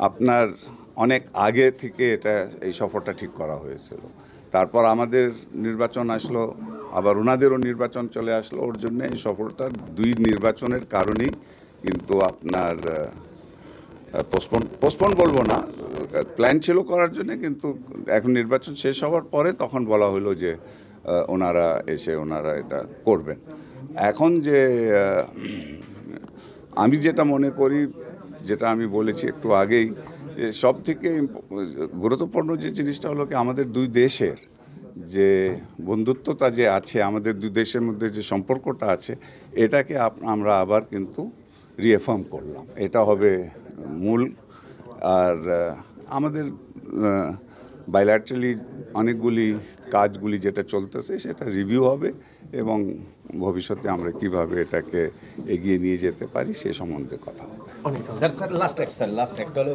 আপনার অনেক আগে থেকে এই সফরটা ঠিক করা হয়েছিল। তারপর আমাদের নির্বাচন আসলো, আবার ওনাদেরও নির্বাচন চলে আসলো, ওর জন্য এই সফরটা দুই নির্বাচনের কারণেই কিন্তু আপনার পোস্টপোন বলবো না, প্ল্যান ছিল করার জন্য, কিন্তু এখন নির্বাচন শেষ হওয়ার পরে তখন বলা হলো যে ওনারা এটা করবেন। এখন যে আমি যেটা মনে করি, যেটা আমি বলেছি একটু আগেই, যে সব থেকে গুরুত্বপূর্ণ যে জিনিসটা হলো কি, আমাদের দুই দেশের যে বন্ধুত্বটা যে আছে, আমাদের দুই দেশের মধ্যে যে সম্পর্কটা আছে, এটাকে আমরা আবার কিন্তু রিএফার্ম করলাম। এটা হবে মূল। আর আমাদের বাইল্যাটারালি অনেকগুলি কাজগুলি যেটা চলতেছে সেটা রিভিউ হবে, এবং ভবিষ্যতে আমরা কিভাবে এটাকে এগিয়ে নিয়ে যেতে পারি সে সম্বন্ধে কথা হবে। স্যার লাস্ট একটা হলো